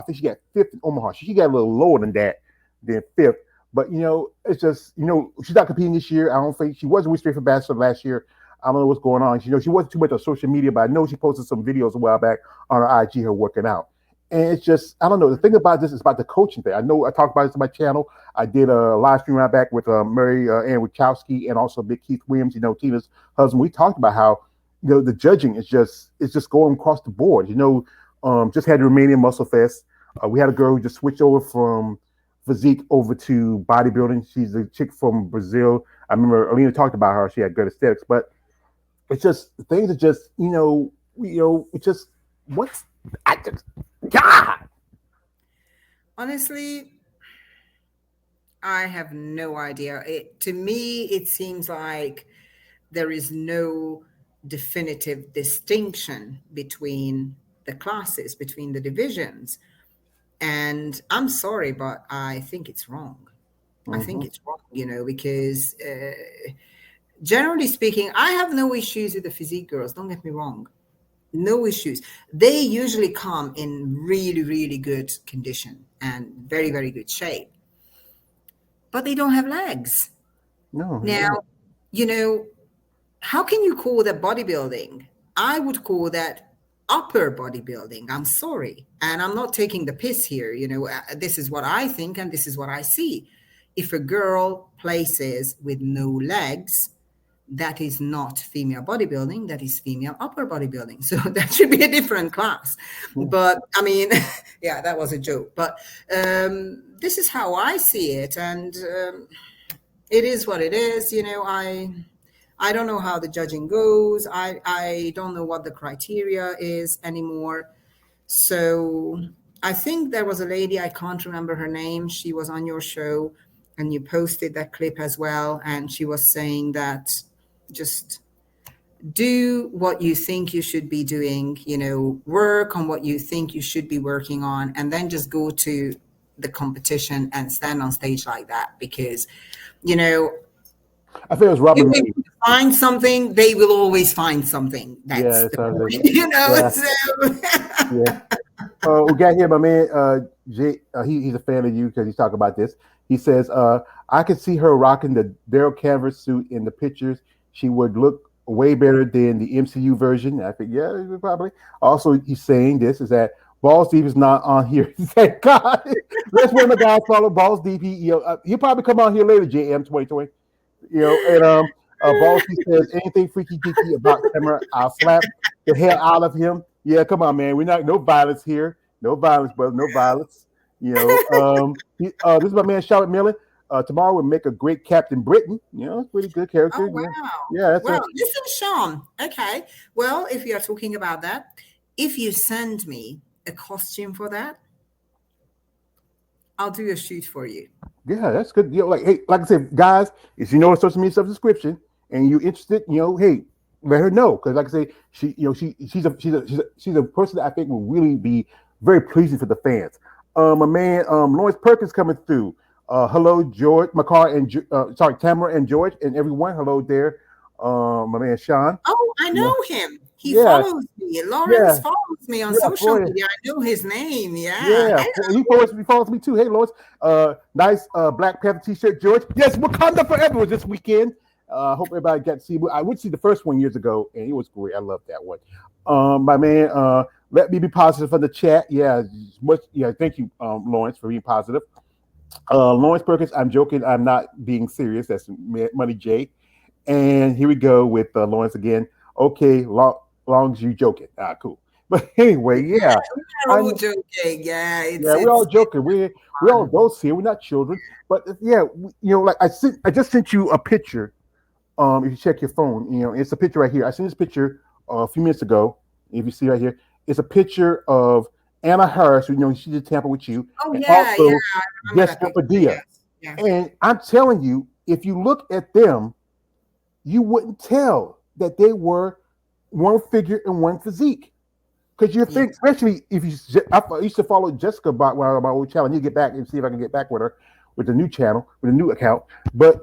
think she got fifth in Omaha. She got a little lower than fifth. But it's just she's not competing this year. I don't think she wasn't straight for bachelor last year. I don't know what's going on. She wasn't too much on social media, but I know she posted some videos a while back on her IG, her working out. And it's just, I don't know. The thing about this is about the coaching thing. I know I talked about this on my channel. I did a live stream right back with Mary Ann Wachowski and also Big Keith Williams, Tina's husband. We talked about how, the judging is just going across the board. Just had the Romanian Muscle Fest. We had a girl who just switched over from physique over to bodybuilding. She's a chick from Brazil. I remember Alina talked about her. She had good aesthetics, but it's just things are just it's just what's I just God. Honestly, I have no idea. To me, it seems like there is no definitive distinction between the classes, between the divisions. And I'm sorry, but I think it's wrong. I think it's wrong, because generally speaking, I have no issues with the physique girls. Don't get me wrong. No issues. They usually come in really, really good condition and very, very good shape. But they don't have legs. No. Now, how can you call that bodybuilding? I would call that upper bodybuilding. I'm sorry. And I'm not taking the piss here. This is what I think and this is what I see. If a girl places with no legs, that is not female bodybuilding. That is female upper bodybuilding. So that should be a different class. But I mean, yeah, that was a joke. But this is how I see it. And it is what it is. I don't know how the judging goes. I don't know what the criteria is anymore. So I think there was a lady, I can't remember her name. She was on your show and you posted that clip as well. And she was saying that just do what you think you should be doing, work on what you think you should be working on, and then just go to the competition and stand on stage like that. Because, I think it was Robert. If they find something, they will always find something. That's the point, Yeah. So. Yeah. We got here my man Jay. He's a fan of you because he's talking about this. He says, I could see her rocking the Daryl Canvas suit in the pictures. She would look way better than the MCU version. I think, yeah, probably. Also, he's saying this is that Balls Deep is not on here. Thank God. That's when the guys follow Balls Deep. He'll probably come on here later, JM 2020. And Balls Deep says anything freaky deaky about Tamara, I'll slap the hell out of him. Yeah, come on, man. We're not no violence here. No violence, brother. No violence. This is my man Charlotte Miller. Tamara would make a great Captain Britain. Pretty good character. Oh, wow. Yeah. Listen, Sean. Okay. Well, if you are talking about that, if you send me a costume for that, I'll do a shoot for you. Yeah, that's good. Hey, like I said, guys, if you know her social media subscription and you're interested, hey, let her know because, like I say, she's a person that I think will really be very pleasing for the fans. My man, Lawrence Perkins coming through. Hello, George, Makar, and Tamara and George and everyone. Hello there, my man Sean. Oh, I know him. He follows me. Lawrence follows me on social media. I know his name. Yeah. He follows me too. Hey, Lawrence. Nice Black Panther T-shirt, George. Yes, Wakanda Forever was this weekend. Hope everybody got to see. I would see the first one years ago, and it was great. I love that one. My man, let me be positive for the chat. Yeah, thank you, Lawrence, for being positive. Lawrence Perkins, I'm joking. I'm not being serious. That's Money J. And here we go with Lawrence again. Okay, long as you joking. Cool. But anyway, yeah. We're all joking. Yeah, we're all joking. We're all adults here. We're not children. But yeah, like I just sent you a picture. If you check your phone, it's a picture right here. I sent this picture a few minutes ago. If you see right here, it's a picture of Anna Harris, she did Tampa with you. Oh, and also Jessica Padilla. Yes. And I'm telling you, if you look at them, you wouldn't tell that they were one figure and one physique. Because you think, especially if I used to follow Jessica by my old channel. I need to get back and see if I can get back with her with the new channel, with a new account. But,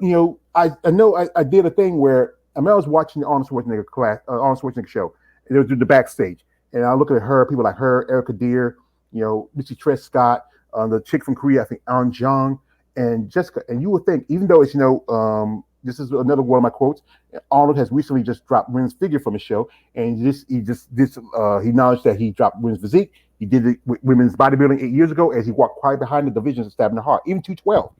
I know I did a thing where I was watching the Arnold Schwarzenegger show, and it was the backstage. And I look at her, people like her, Erica Deer, Missy Tress Scott, the chick from Korea, I think An Jung, and Jessica. And you would think, even though it's this is another one of my quotes. Arnold has recently just dropped women's figure from his show, and he acknowledged that he dropped women's physique. He did it with women's bodybuilding 8 years ago, as he walked quiet behind the divisions and stabbed in the heart, even 212.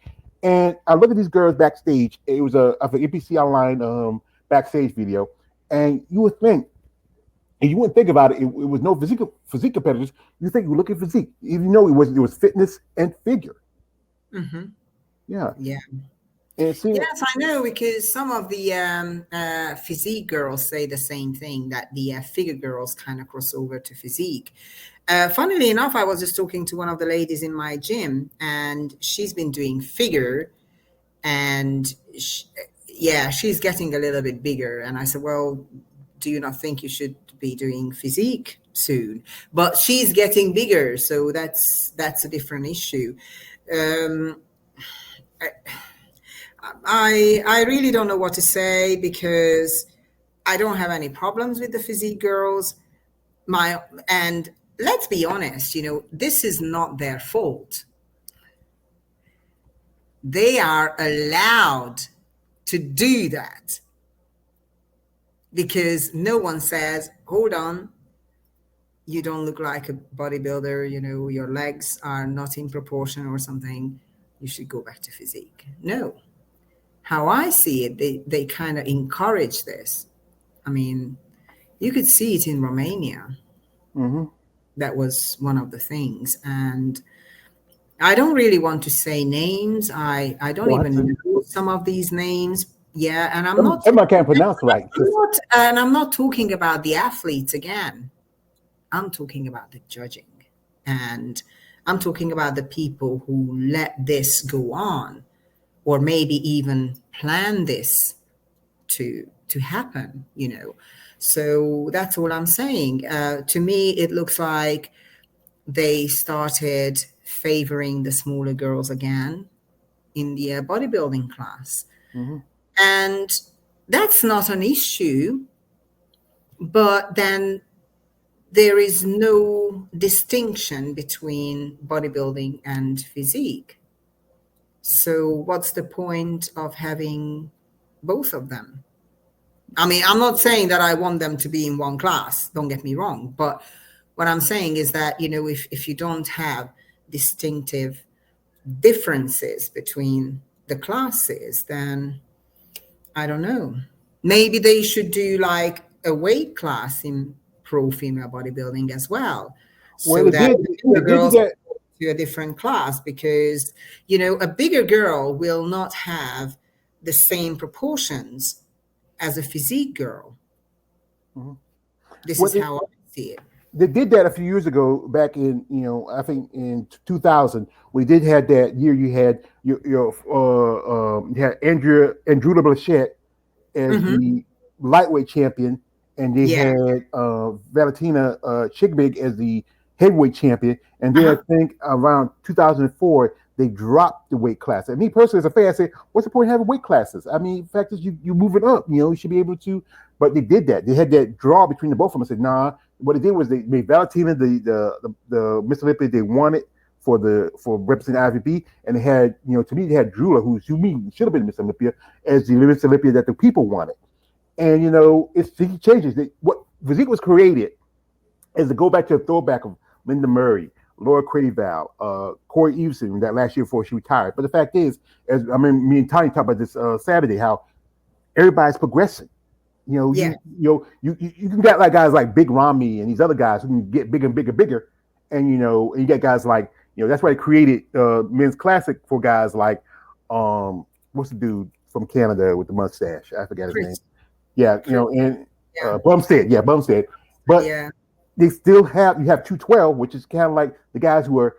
And I look at these girls backstage. It was an NPC Online backstage video, and you would think, and you wouldn't think about it. It was no physique competitors. You think you look at physique, even though it was fitness and figure. Mm-hmm. Yeah. Yeah. Yes, I know, because some of the physique girls say the same thing, that the figure girls kind of cross over to physique. Funnily enough, I was just talking to one of the ladies in my gym, and she's been doing figure, and she's getting a little bit bigger. And I said, well, do you not think you should be doing physique soon? But she's getting bigger, so that's a different issue. I really don't know what to say, because I don't have any problems with the physique girls. And let's be honest, this is not their fault. They are allowed to do that, because no one says, hold on, you don't look like a bodybuilder, your legs are not in proportion or something, you should go back to physique. No. How I see it, they kind of encourage this. I mean, you could see it in Romania. Mm-hmm. That was one of the things. And I don't really want to say names. I don't even know some of these names. Yeah, and I can't pronounce right. I'm not talking about the athletes again. I'm talking about the judging. And I'm talking about the people who let this go on, or maybe even plan this to happen, So that's all I'm saying. To me, it looks like they started favoring the smaller girls again in the bodybuilding class. Mm-hmm. And that's not an issue, but then there is no distinction between bodybuilding and physique. So what's the point of having both of them? I mean, I'm not saying that I want them to be in one class, don't get me wrong. But what I'm saying is that, if you don't have distinctive differences between the classes, then I don't know. Maybe they should do like a weight class in pro female bodybuilding as well. So that the girls to a different class, because a bigger girl will not have the same proportions as a physique girl. Mm-hmm. This is how I see it. They did that a few years ago, back in I think in 2000. We did have that year. You had you had Andrula Blanchette as mm-hmm. the lightweight champion, and they had Valentina Chigbig as the heavyweight champion. And then I think around 2004, they dropped the weight class. And me personally, as a fan, I say, what's the point of having weight classes? I mean, the fact is, you move it up. You should be able to. But they did that. They had that draw between the both of them. I said, nah. What they did was they made Valentina the Miss Olympia they wanted for representing IFBB, and they had to me they had Drula, who should have been Miss Olympia, as the Miss Olympia that the people wanted. And it's changes. What physique was created is to go back to a throwback of Linda Murray, Laura Craval, Corey Everson that last year before she retired. But the fact is, me and Tony talked about this Saturday, how everybody's progressing. You can get like guys like Big Ramy and these other guys who can get bigger and bigger and bigger, and you get guys like that's why they created men's classic for guys like what's the dude from Canada with the mustache? I forgot his name. Yeah, Bumstead. But they still have 212, which is kind of like the guys who are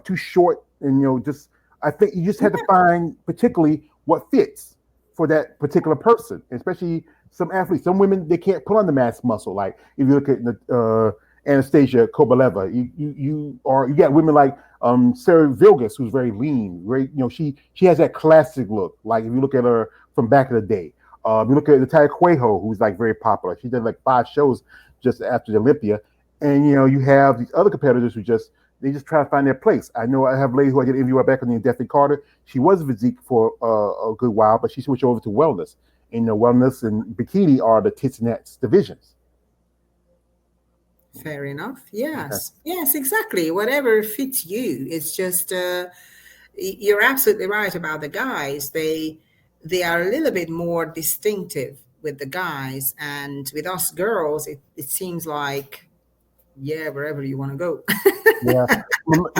too short, and just I think you just have to find particularly what fits for that particular person, especially some athletes. Some women, they can't put on the mass muscle. Like if you look at Anastasia Kobaleva, you got women like Sarah Vilgas, who's very lean, very she has that classic look. Like if you look at her from back in the day, you look at Natalia Cuejo, who's like very popular. She did like 5 shows just after the Olympia, and you have these other competitors who just They just try to find their place. I know I have a lady who I did an interview back on the Daphne Carter. She was physique for a good while, but she switched over to wellness. And wellness and bikini are the tits and nats divisions. Fair enough. Okay. Yes. Yes, exactly. Whatever fits you. It's just you're absolutely right about the guys. They are a little bit more distinctive with the guys, and with us girls, it seems like, yeah, wherever you want to go. Yeah.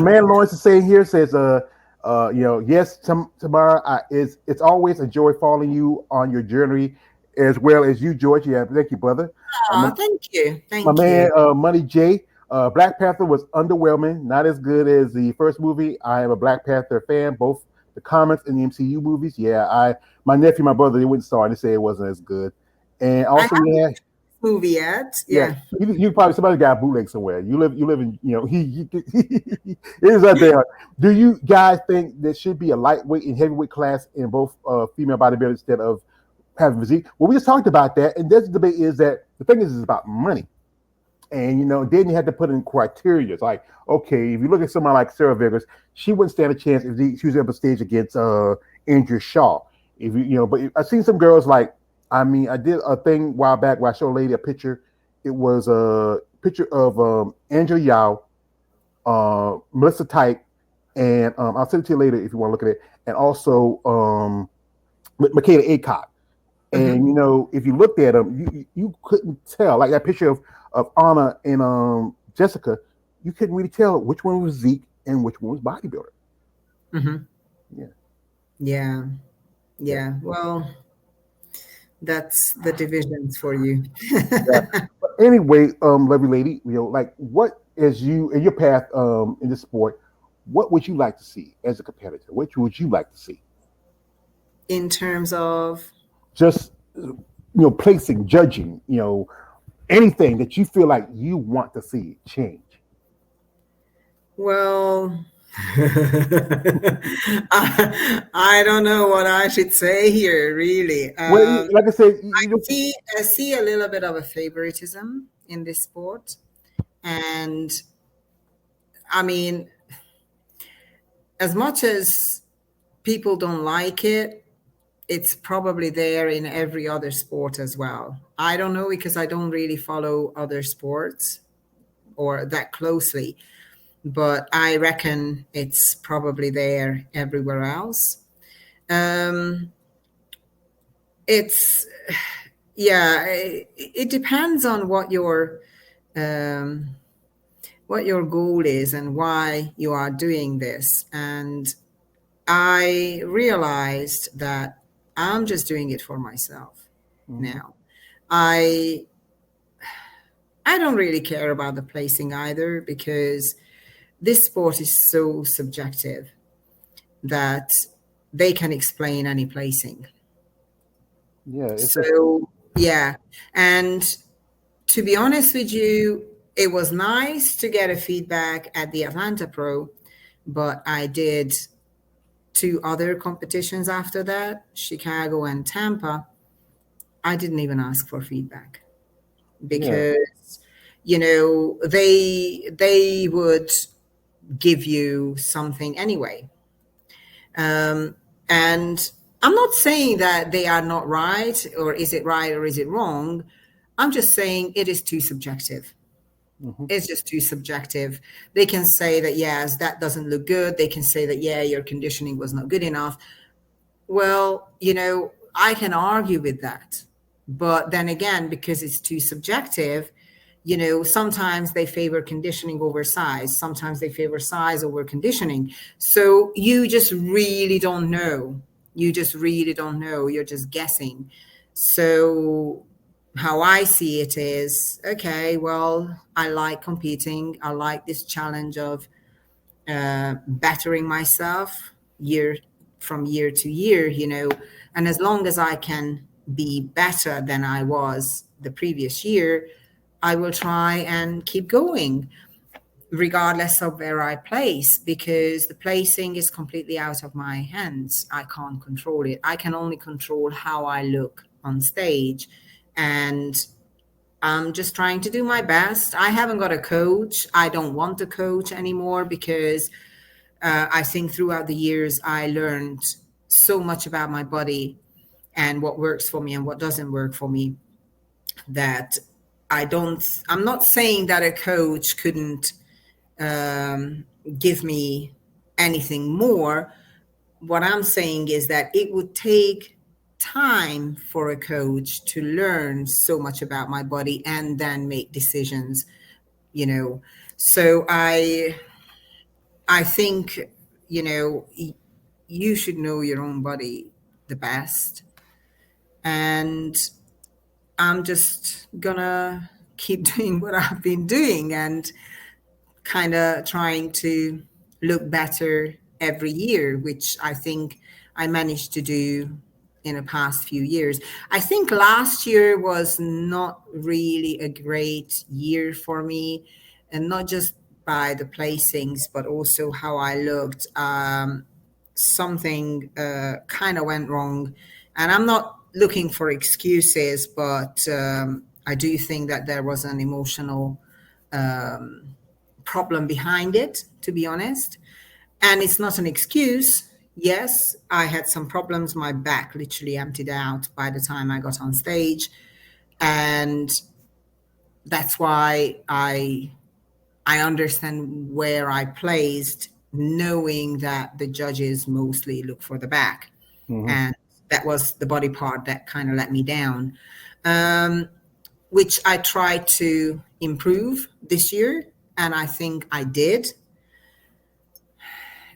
Man Lawrence is saying here says, yes, Tamara, it's always a joy following you on your journey, as well as you, George. Yeah, thank you, brother. Oh, thank you. My Thank man, you. Money J. Black Panther was underwhelming, not as good as the first movie. I am a Black Panther fan, both the comics and the MCU movies. Yeah, my nephew, my brother, they went and saw it. They say it wasn't as good. And I also, haven't yeah, watched this movie yet. yeah, Yeah. you probably somebody got a bootleg somewhere. You live in, it is out there. Do you guys think there should be a lightweight and heavyweight class in both female bodybuilding instead of having physique? Well, we just talked about that, and this debate is that the thing is about money. And then you had to put in criteria. It's like, okay, if you look at someone like Sarah Vigors, she wouldn't stand a chance if she was up on stage against Andrew Shaw. If but I've seen some girls like, I did a thing a while back where I showed a lady a picture. It was a picture of Angela Yao, Melissa Tyke, and I'll send it to you later if you want to look at it, and also Michaela Aycock. And Hmm. if you looked at them, you couldn't tell. Like that picture of Anna and Jessica, you couldn't really tell which one was Zeke and which one was bodybuilder. Hmm. Yeah, Yeah. yeah, Yeah. Well, that's the divisions for you. yeah. But anyway, lovely lady, like what is you in your path in this sport? What would you like to see as a competitor? What would you like to see? In terms of, Just placing, judging, anything that you feel like you want to see change. well, I don't know what I should say here, really. Well, like I said, I see a little bit of a favoritism in this sport. And I mean, as much as people don't like it, it's probably there in every other sport as well. I don't know because I don't really follow other sports or that closely, but I reckon it's probably there everywhere else. Um, it's yeah, it depends on um, what your goal is and why you are doing this. And I realized that I'm just doing it for myself mhm, now. I I don't really care about the placing either because this sport is so subjective that they can explain any placing. yeah, it's just So, yeah. And to be honest with you, it was nice to get a feedback at the Atlanta Pro, but I did two other competitions after that, Chicago and Tampa. I didn't even ask for feedback yeah, because they would give you something anyway. And I'm not saying that they are not right, or is it right or is it wrong. I'm just saying it is too subjective. hmm It's just too subjective. They can say that, yes, that doesn't look good. They can say that, yeah, your conditioning was not good enough. Well, I can argue with that. But then again, because it's too subjective, sometimes they favor conditioning over size, sometimes they favor size over conditioning. So you just really don't know. You just really don't know. You're just guessing. So how I see it is, okay, well, I like competing. I like this challenge of bettering myself year from year to year, and as long as I can be better than I was the previous year, I will try and keep going regardless of where I place, because the placing is completely out of my hands. I can't control it. I can only control how I look on stage. And I'm just trying to do my best. I haven't got a coach. I don't want a coach anymore because I think throughout the years I learned so much about my body and what works for me and what doesn't work for me that I'm not saying that a coach couldn't give me anything more. What I'm saying is that it would take time for a coach to learn so much about my body and then make decisions, you know. So I think, you know, you should know your own body the best. And I'm just gonna keep doing what I've been doing and kind of trying to look better every year, which I think I managed to do in the past few years. I think last year was not really a great year for me, and not just by the placings, but also how I looked. Something kind of went wrong, and I'm not looking for excuses, but I do think that there was an emotional problem behind it, to be honest. And it's not an excuse. Yes, I had some problems. My back literally emptied out by the time I got on stage. And that's why I understand where I placed, knowing that the judges mostly look for the back. Mm-hmm. And that was the body part that kind of let me down, which I tried to improve this year. And I think I did.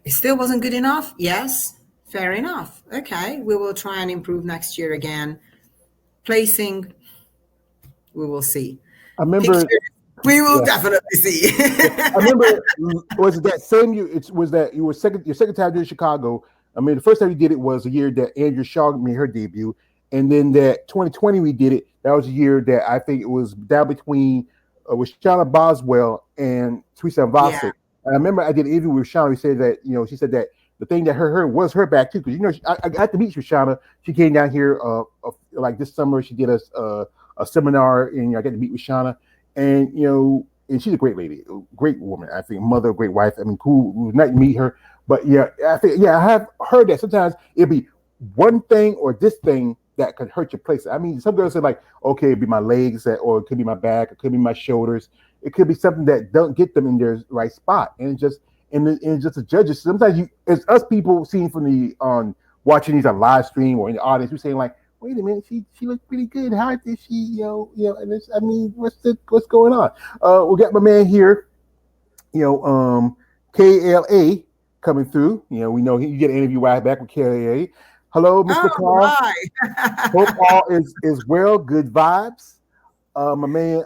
It still wasn't good enough. Yes, fair enough. Okay, we will try and improve next year again. Placing, we will see. I remember. Pictures, we will Yeah. definitely see. I remember. Was it that same year? It was that you were your second time doing Chicago. I mean, the first time we did it was the year that Andrea Shaw made her debut, and then that 2020 we did it. That was a year that I think it was down between with Shauna Boswell and Teresa Yeah, Vasic. And I remember I did an interview with Shauna. We said that she said that the thing that hurt her was her back too, because I got to meet with Shauna. She came down here like this summer. She did a seminar, and I got to meet with Shauna, and and she's a great lady, a great woman. I think mother, great wife. I mean, cool. It was nice to meet her. But yeah, I think I have heard that sometimes it'll be one thing or this thing that could hurt your place. I mean, some girls say like, okay, it'd be my legs, or it could be my back, it could be my shoulders, it could be something that don't get them in their right spot, and it's just the judges. Sometimes it's us people seeing from the on watching these on live stream or in the audience, we're saying like, wait a minute, she looks pretty good. How did she, And I mean, what's going on? We got my man here, KLA coming through. We know you get an interview right back with KLA. Hello, Mr. oh Carr. my. Hope all is well. Good vibes. My man,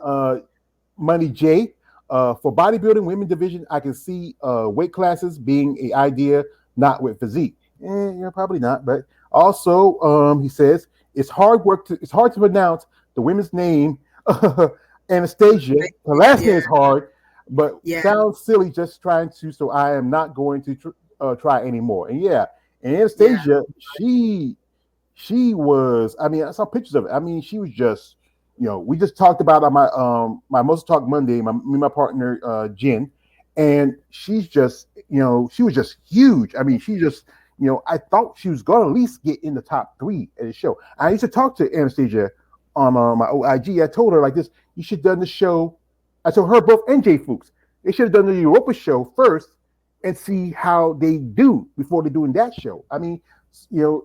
Money J. For bodybuilding women division, I can see weight classes being an idea, not with physique. Probably not. But also, he says it's hard to pronounce the women's name, Anastasia. Her last name is hard, but sounds silly just trying to. So I am not going to try anymore. And and Anastasia, she was. I mean, I saw pictures of it. I mean, she was just. We just talked about on my Muscle Talk Monday. Me and my partner Jen, and she's just. She was just huge. I mean, she just. I thought she was going to at least get in the top 3 at the show. I used to talk to Anastasia on my OIG. I told her like this: you should have done the show. I told her both and Jay Fuchs. They should have done the Europa show first and see how they do before they're doing that show. I mean,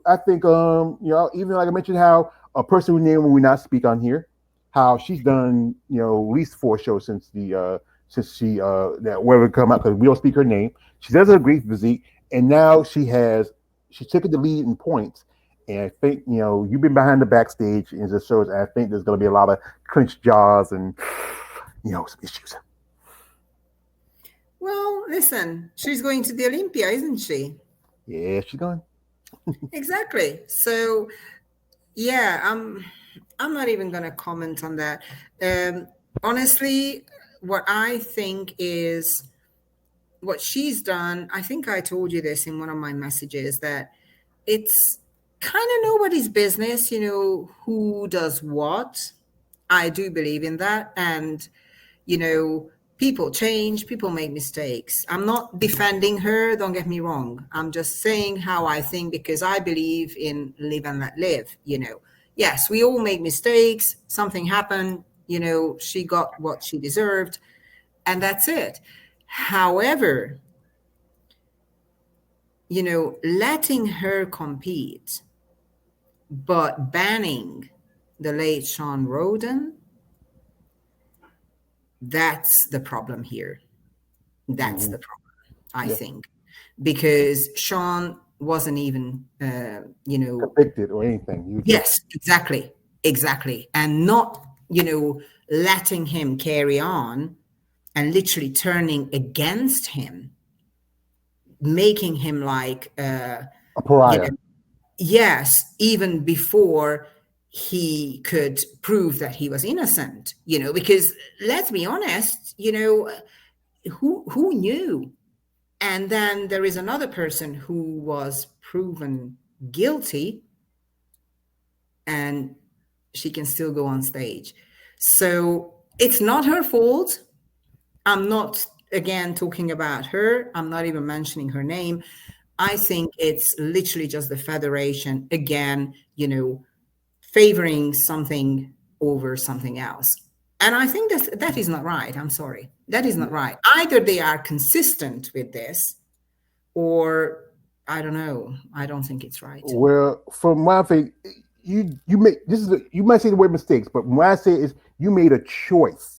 I think even like I mentioned how a person whose name we not speak on here, how she's done at least 4 shows since she that wherever come out, because we don't speak her name. She does have a great physique, and now she took the lead in points. And I think you've been behind the backstage in the shows, and I think there's going to be a lot of clenched jaws and some issues. Well, listen, she's going to the Olympia, isn't she? Yeah, she's going. Exactly. So, yeah, I'm not even going to comment on that. Honestly, what I think is what she's done, I think I told you this in one of my messages, that it's kind of nobody's business, who does what. I do believe in that. And, you know, people change, people make mistakes. I'm not defending her, don't get me wrong. I'm just saying how I think, because I believe in live and let live, you know. Yes, we all make mistakes. Something happened, you know, she got what she deserved, and that's it. However, you know, letting her compete, but banning the late Sean Roden, that's the problem here. That's Hmm. the problem, I Yeah, think, because Sean wasn't even, you know, convicted or anything. You just yes, exactly, exactly, and not, you know, letting him carry on and literally turning against him, making him like, a you pariah. know, yes, even before he could prove that he was innocent, you know, because let's be honest, you know, who knew? And then there is another person who was proven guilty, and she can still go on stage. So it's not her fault. I'm not, again, talking about her. I'm not even mentioning her name. I think it's literally just the federation, again, you know, favoring something over something else. And I think that is not right. I'm sorry. That is not right. Either they are consistent with this, or I don't know. I don't think it's right. Well, from my thing, you make this is you might say the word mistakes, but when I say is you made a choice.